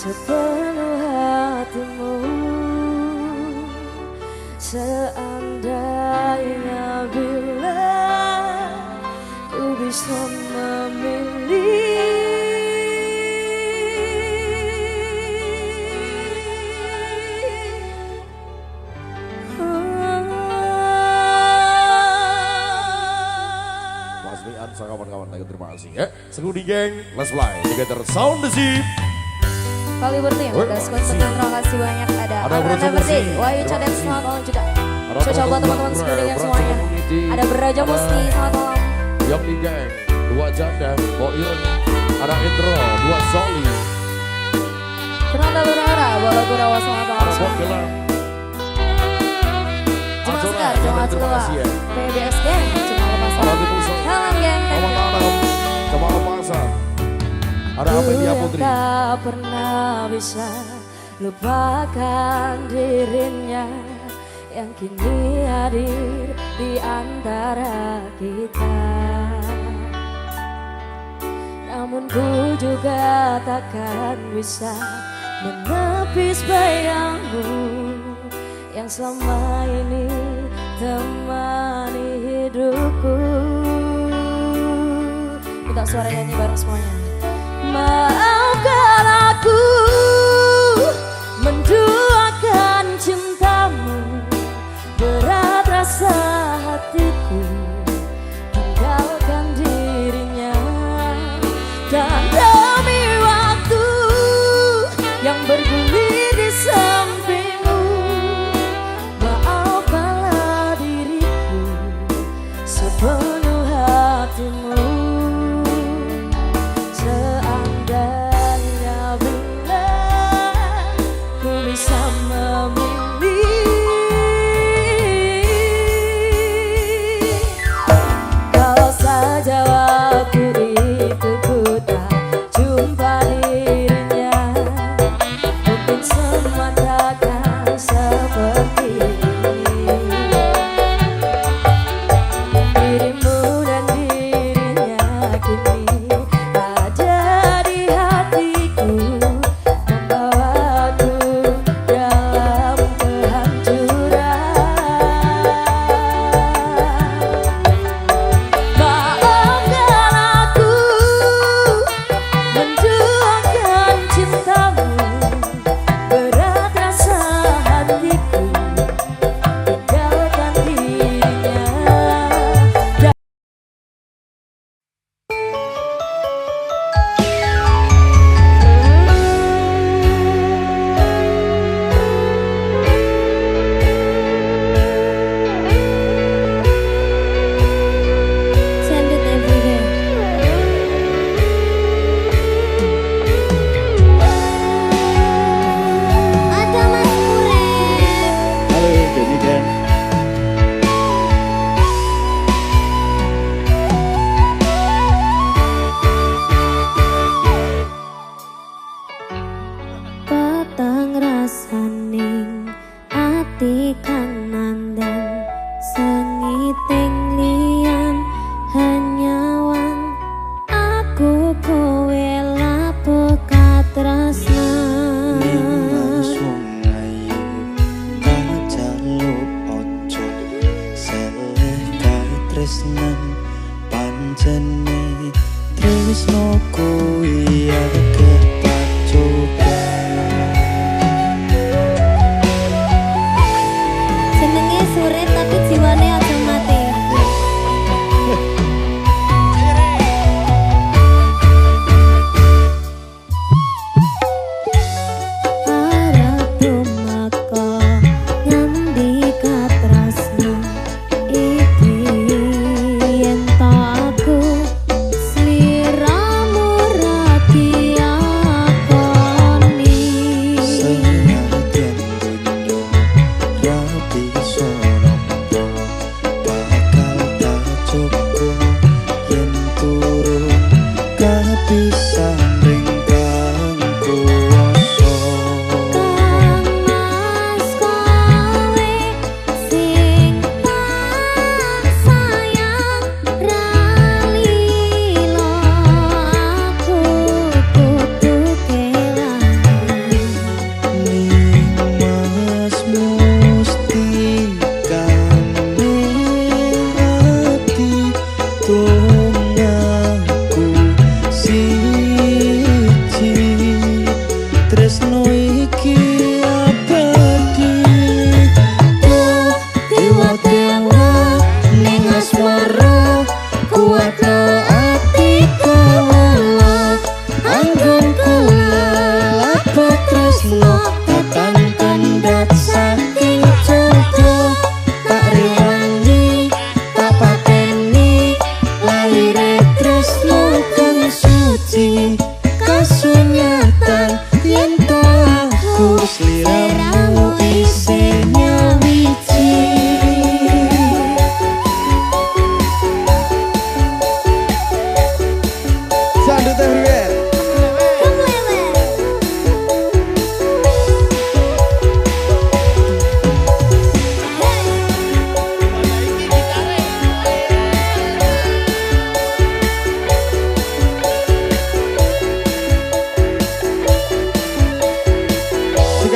sepenuh hatimu. Seandainya bila ku bisa memilih, sama kawan-kawan lagi, terima kasih ya. Segudi geng, let's fly together sound the zip. Kali berarti ada sponsor, terima kasih banyak. Ada Arana Berdi, Wahyu Cadet, selamat malam juga. Coba buat teman-teman segudi geng semuanya. Ada Beraja Musti, selamat malam. Yopli geng, dua janda, Boyun. Ada Intro, dua Soli. Kenapa Berara, Bola Gurawa, selamat malam. Jemaskar, Jemaat Tua, PBS geng, Jemaat Pasar. Halang geng, Jemaat Pasar. Ada apa dia Putri? Tak pernah bisa lupakan dirinya yang kini hadir di antara kita. Namun ku juga takkan bisa menepis bayangmu yang selama ini temani hidupku. Minta suara nyanyi bareng semuanya. Maafkan aku menduakan cintamu, berat rasa hatiku tinggalkan dirinya, dan demi waktu yang bergulir di sampingmu, maafkanlah diriku sepenuh hatimu. Seandainya bila ku bisa memilih, kalau saja waktu itu ku tak jumpa dirinya, mungkin semua takkan seperti ini. Dirimu dan dirinya kini ada di hatiku, membawaku dalam kehancuran. Maafkan aku menduakan cintamu, berat rasa hatiku tinggalkan dirinya. Send it every day. Ada Mas Mure. Halo, Denny Gang. Petang rasaning ati kanandang, sengiting liyan hanyawan, aku kowe lapo katresnan. Nimas wong ayu tak jaluk ojo, seleh kae tresnan pancene tresno kuwi akeh pacoban.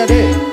semuanya deh.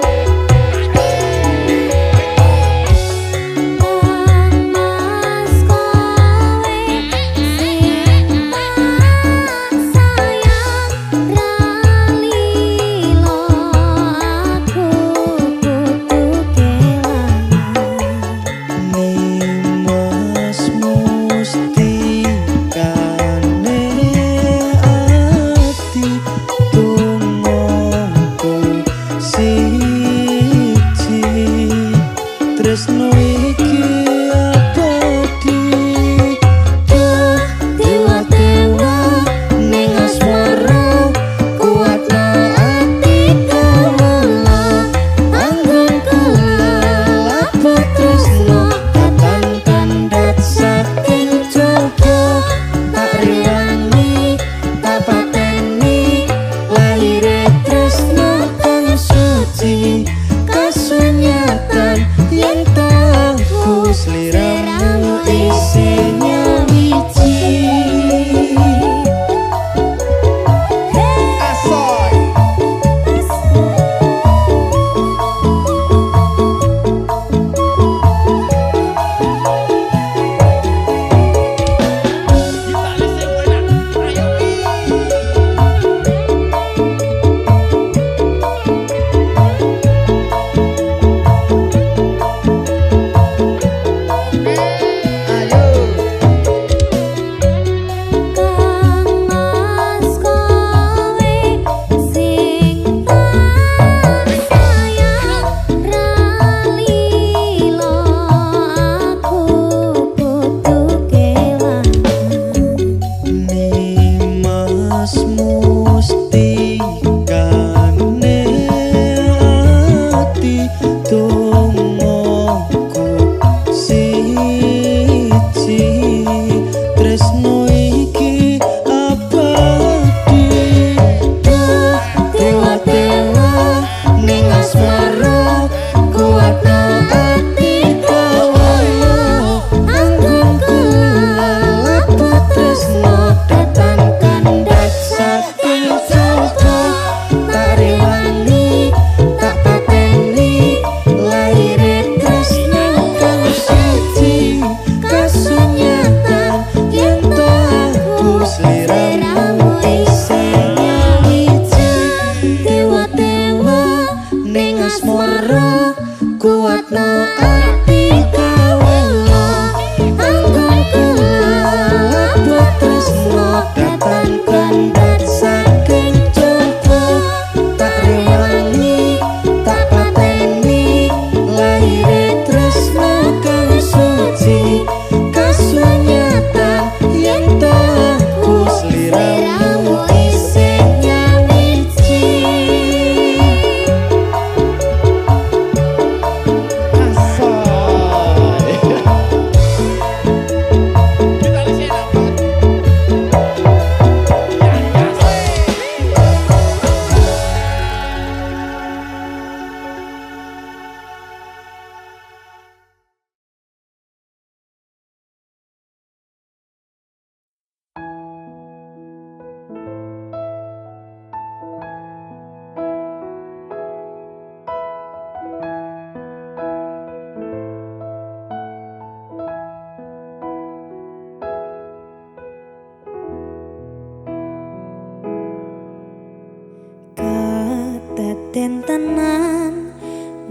Den tenan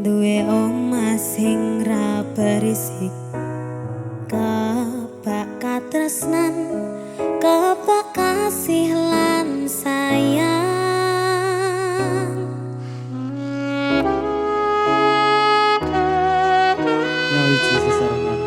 duwe omah sing ra berisik, kebak katresnan, kebak kasih lan sayang. Nyawiji sesarengan.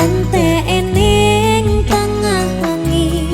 Ente ening tengah wengi,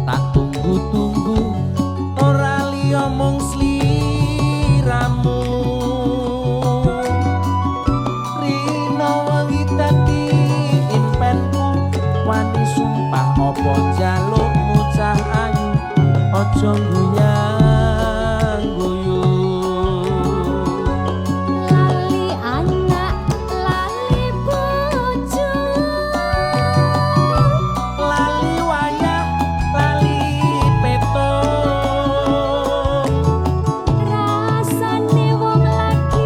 Tak tunggu-tunggu ora liya mung ojo guyang guyung. Lali anak lali bojo, Lali wayah lali peto. rasane wong lagi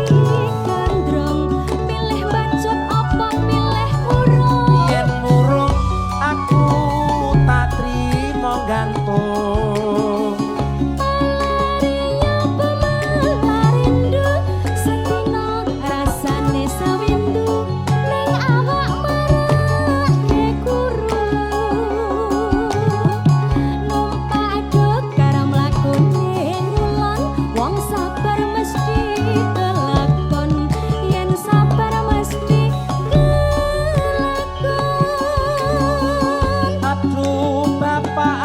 gandrong, pilih bacot apa pilih urung. Yen murung aku tak trimo gantung. Palariya pemalarindu, setino rasane sawindu, ning awak marake guru. Numpak aduk karo mlakune ngulon, wong sabar mesti kelakon, yen sabar mesti kelakon. Aduh bapak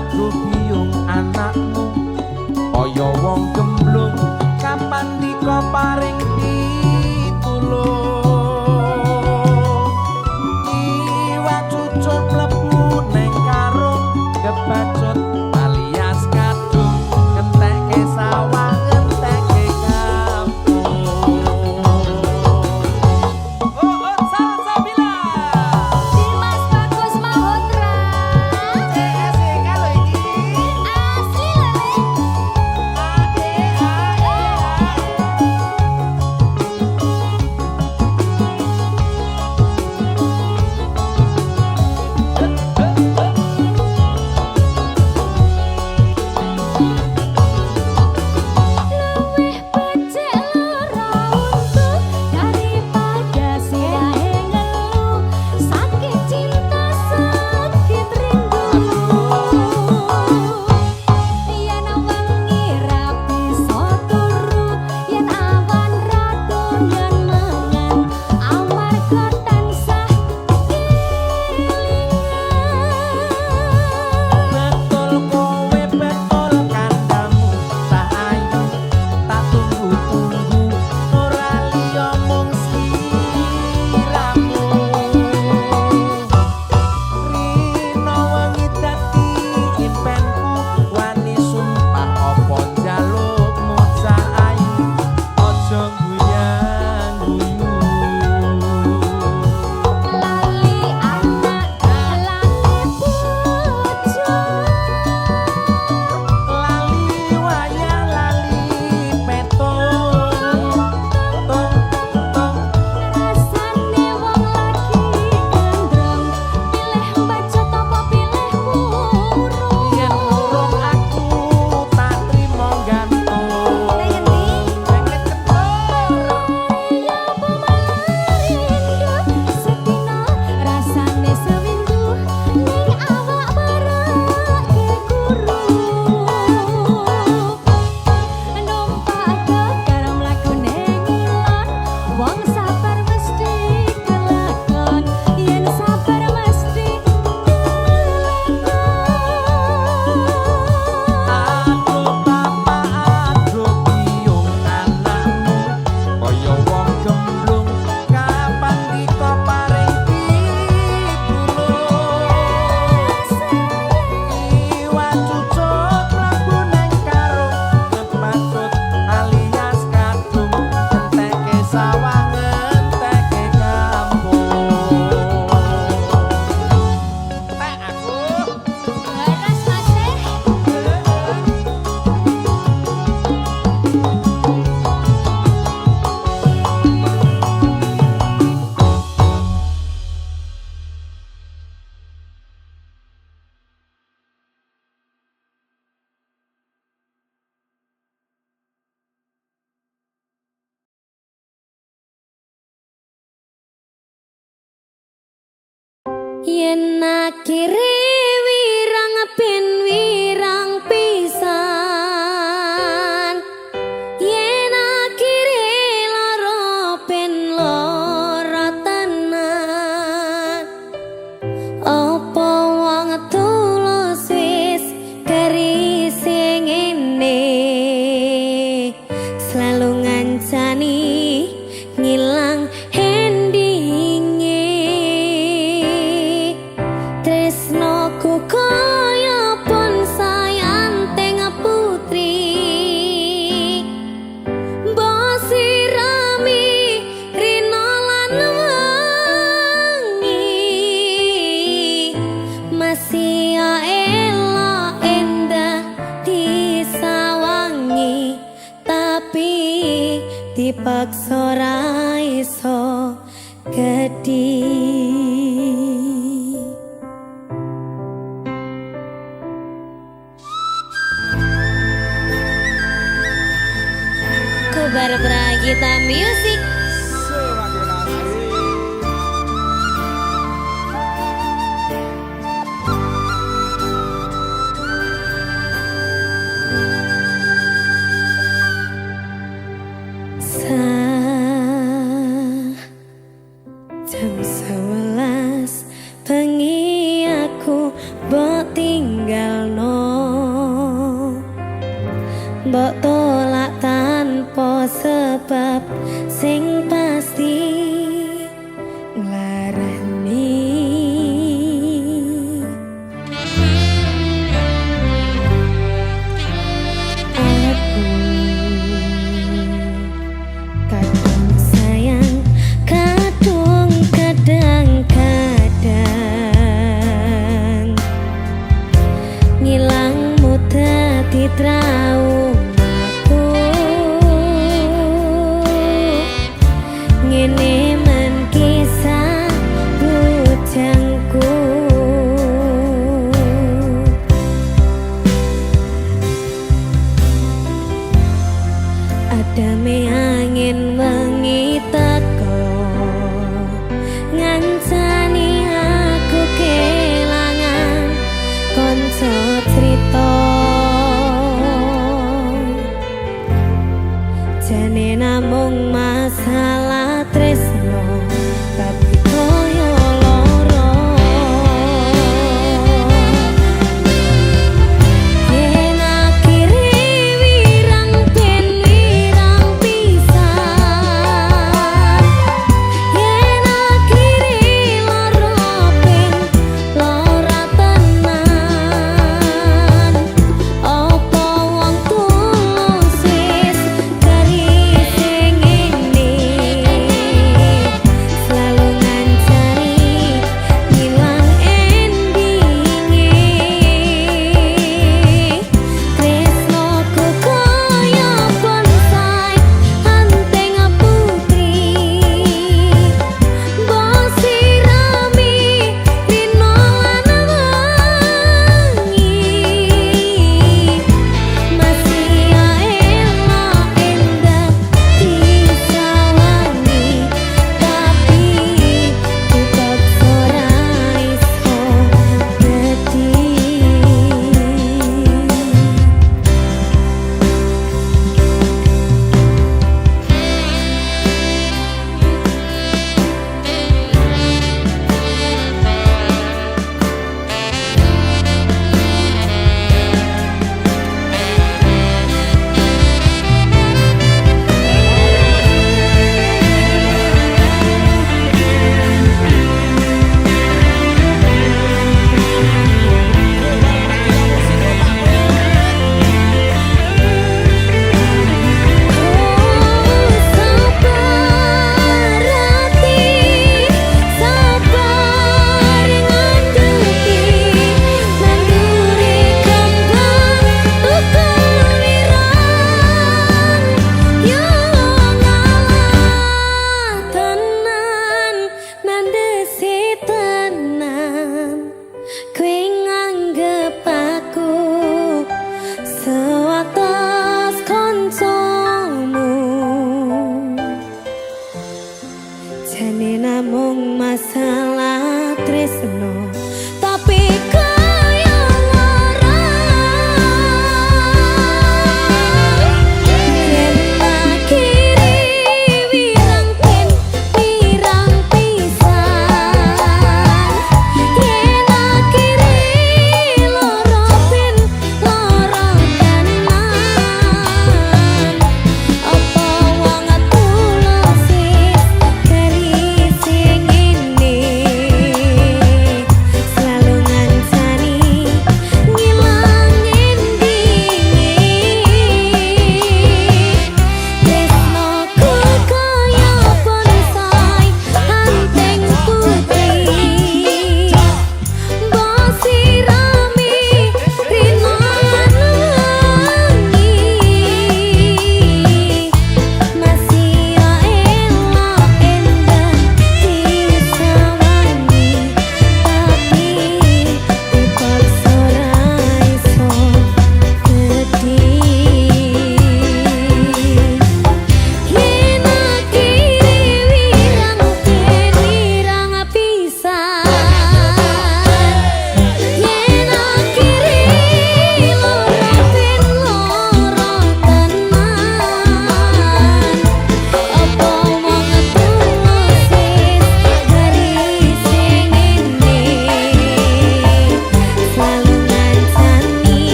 aduh biung anakmu, kaya wong gemblung kapan dika paring pitulung. Iwak cucut mlebu neng karung, kebacut alias kadung, ngentekke sawah ngentekke kampung. Oh salsabila Dimas Bagus Mahotra CSE kalau iki asli lele. Luwih becik lara untu daripada sirahe ngeluh, sakit cinta sakit rindu. Yen wengi ra bisa turu, yen awan ra doyan mangan, amarga tansah kelingan. Betul kowe betul kandamu, tak ayu tak tunggu-tunggu, ora liya mung sliramu. Rino wengi dadi impenku, wani sumpah apa njalukmu cah ayu, aja guyang guyung. Lali anak lali bojo, Lali wayah lali peto. Tong tong rasane wong lagi gandrong, pilih bacot apa pilih murung. yen urung aku tak trimo gantung. Ya pemalarindu, setino rasane sewindu, ning awak marake guru. Numpak aduk karo mlakune ngulon, wong sabar mesti kelakon, yen sabar mesti kelakon. Aduh bapak aduh biung anakmu, kaya wong gemblung kapan dika paring pitulung. Iwak cucut mlebu neng karung, kebacut alias kadung, ngentekke sawah ngentekke kampung. Tek aku Leres masih. Yen akhire wirang ben wirang pisan, yen akhire lara ben lara tenan. Apa wong tulus wis kerise ngene, selalu ngancani ngilang endinge. Tresno dipaksa ra iso gedhi. Kobar Pragita Music. Jam 11 bengi aku mbok tinggalno, mbok tolak tanpa sebab sing pasti nglarani. Aku kadang sayang, kadang-kadang ngilang mudah di traumaku. Ngene men kisah bujangku. Adame angin wengi teko ngancani aku kelangan konco cerita. Jane namung masalah tresno tapi koyo loro. Yen akhire wirang ben wirang pisan,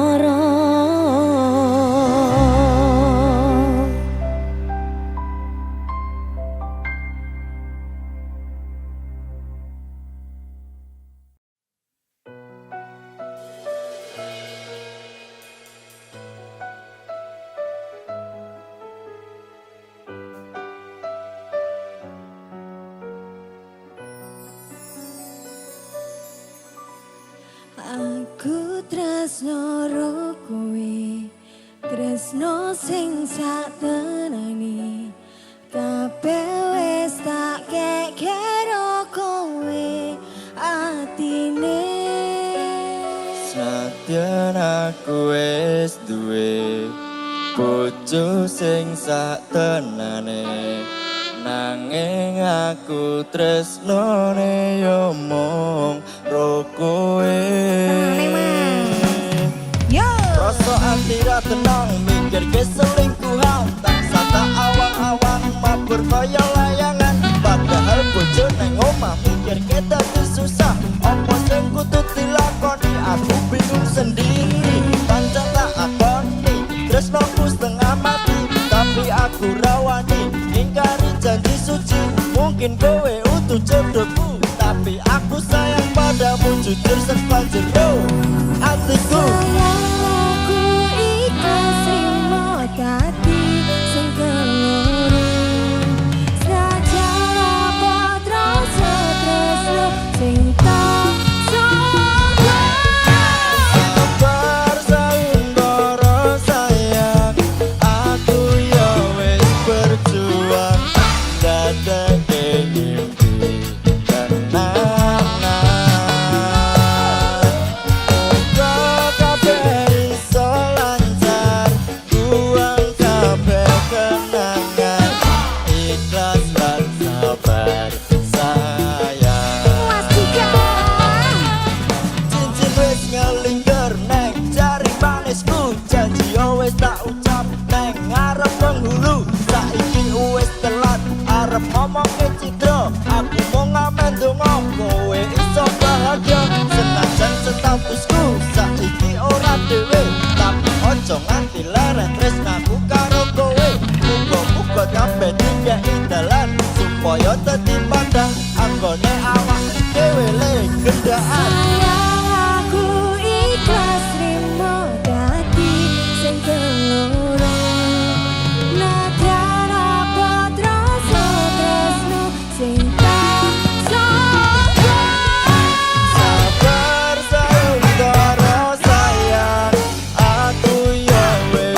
loro. Aku tresno ro kowe, tresno sing sak tenani. Kabeh wis tak kekero kowe atine. Senadyan aku wis duwe bojo sing sak tenane, nanging aku tresnone yo mung ro kowe. Rasa ati ra tenang mikir ke selingkuhan, tak sata awang-awang mabur kaya layangan. Padahal bojo nang omah mikir ke dadi susah, apa sing kudu dilakoni aku bingung sendiri. Pancen tak akoni tresnoku setengah mati, tapi aku rawani ingkari janji suci. Mungkin kowe utuh jodohku, tapi aku sayang padamu jujur serta jero hatiku. Aku ikhlas rimo dadi sing keloro. Sajan apa tresno sing tak sono. Sabar sayembara sayang, aku ya wis berjuang dadake mimpi tenanan. Muga kabeh iso lancar, buang kabeh kenangan, ikhlas lan sabar sayang. Cincin wis ngelingker neng jari manisku, janji yo wis tak ucap neng ngarep penghulu. Saiki wis telat arep ngomong ke Citra, aku mau ngamen donga kowe iso bahagia. Senajan statusku saiki ora dhewe, tapi ojo nganti leren tresnaku karo kowe. Muga-muga kabeh dikeki dalan supaya dadi padang anggone awak dhewe le gendaan. Aku ikhlas rimo dadi sing keloro. Nadyan apa tresno sing tak sono. Sabar sayembara sayang, aku ya wis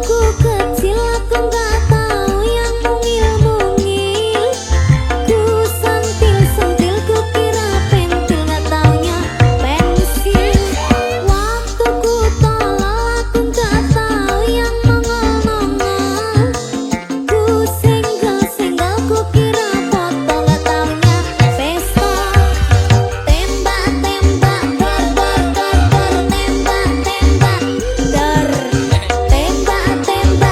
Waktuku kecil aku gak tahu yang mungil-mungil. Ku sentil-sentil ku kira pentil gak taunya pensil. Waktuku tolol aku gak tahu yang nongol-nongol. Ku single-single ku kira foto gak taunya pesta. Tembak-tembak der der der der tembak-tembak der. Tembak-tembak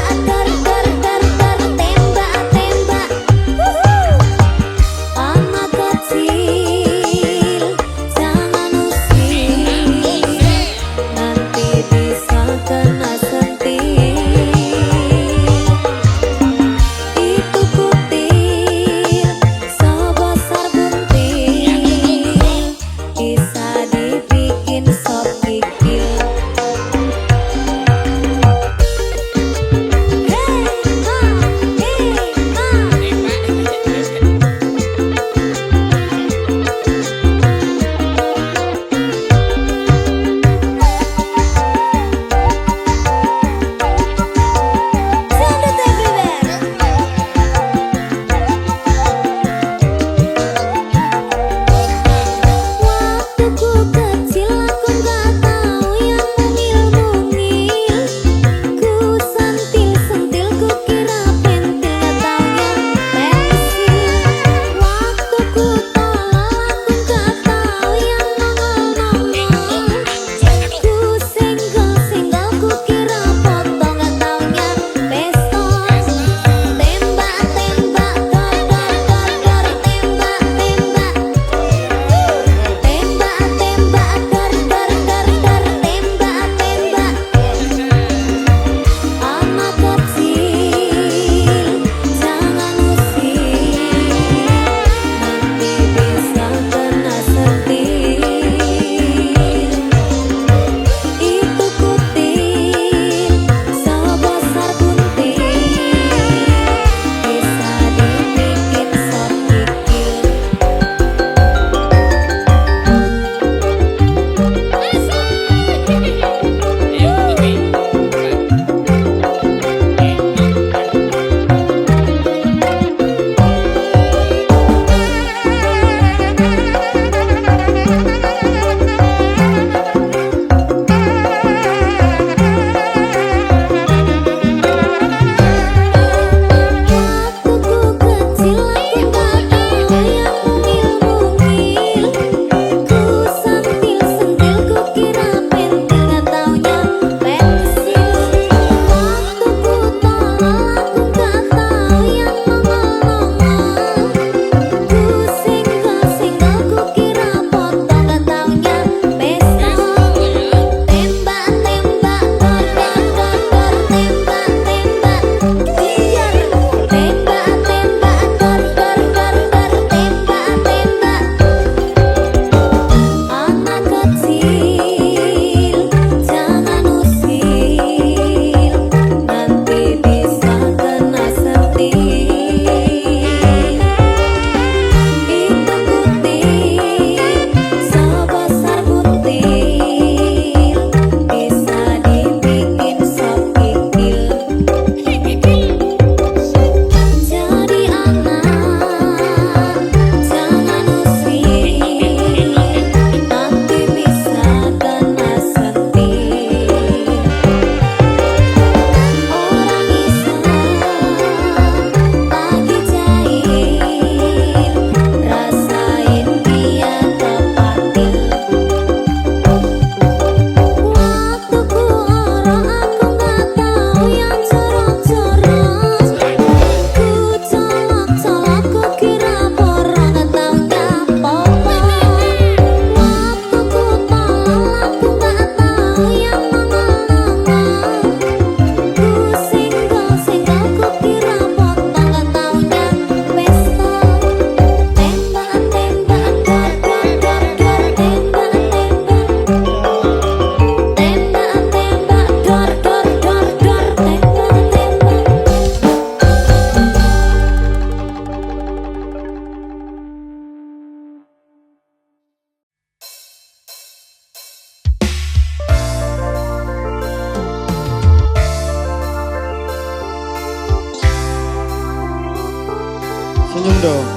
Senyum dong.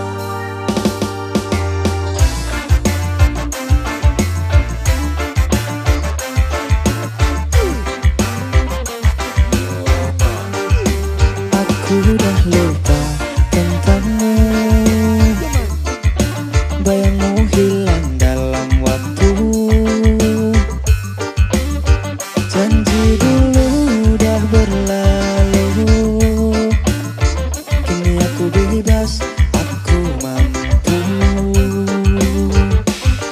Aku udah lupa tentangmu, bayangmu hilang dalam waktu. Janji dulu udah berlalu, kini aku bebas, aku mampu.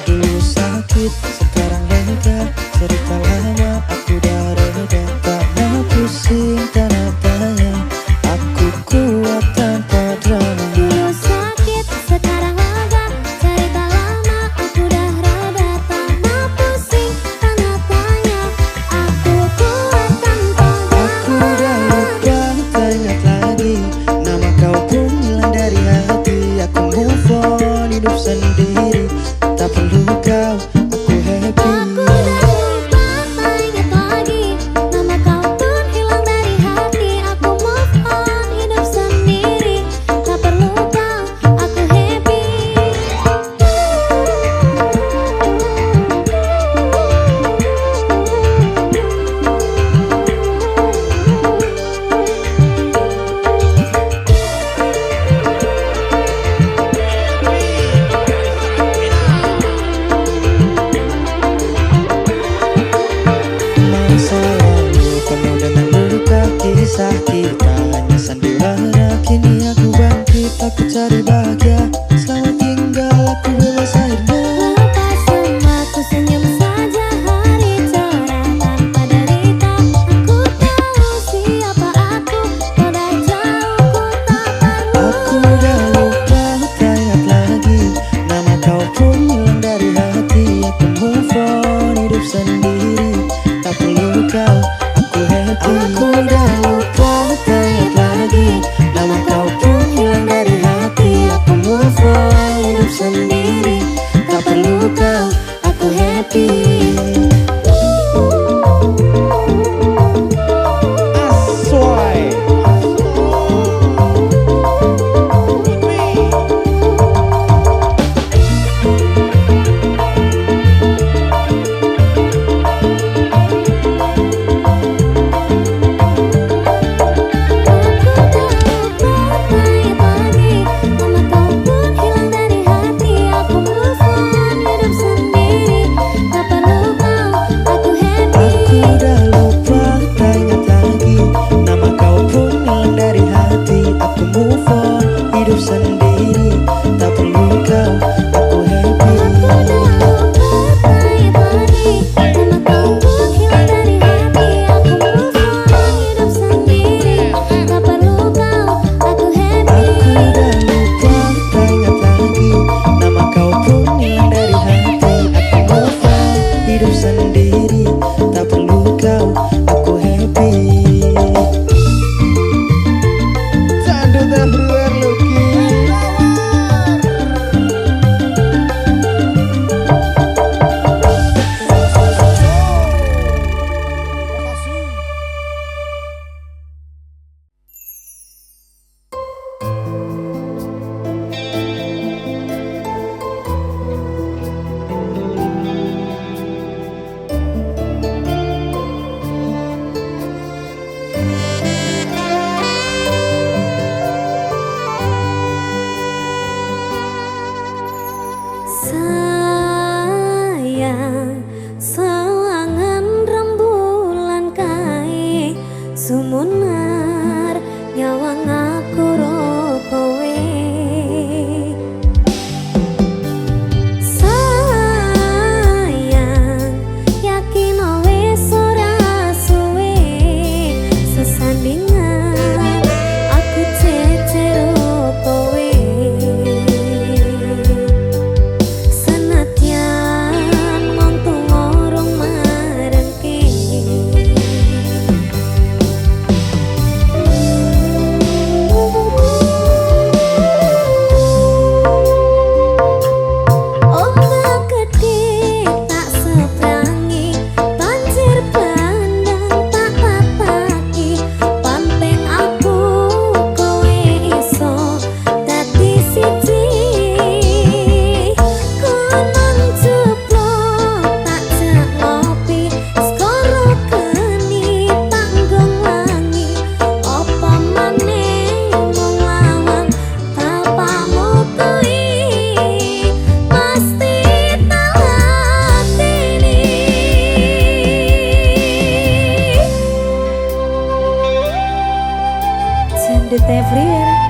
Dulu sakit, sekarang lega, cerita lama aku udah reda. Tak mau pusing karena tanya, aku kuat tanpa drama. Dulu sakit, sekarang lega, cerita lama aku udah reda. Tak mau pusing, tanda tanya, aku kuat tanpa Aku udah lupa, tak ingat lagi, nama kau pun hilang dari hati. Aku move on, hidup sendiri, tak perlu kau, aku happy. Aku udah lupa, tak ingat lagi, nama kau pun hilang dari hati. Aku move on, hidup sendiri, tak perlu kau, aku happy. Masa lalu penuh dengan luka, kisah kita hanya sandiwara. Kini aku bangkit, aku cari bahagia. Selamat tinggal, aku bebas akhirnya. Lepas semua ku senyum saja, hari cerah tanpa derita. Aku tahu siapa aku, kau dah jauh, ku tak perlu. Aku udah lupa, tak ingat lagi, nama kau pun hilang dari hati. Aku move on, hidup sendiri, tak perlu kau, aku happy. Aku udah lupa, tak ingat Edit everywhere.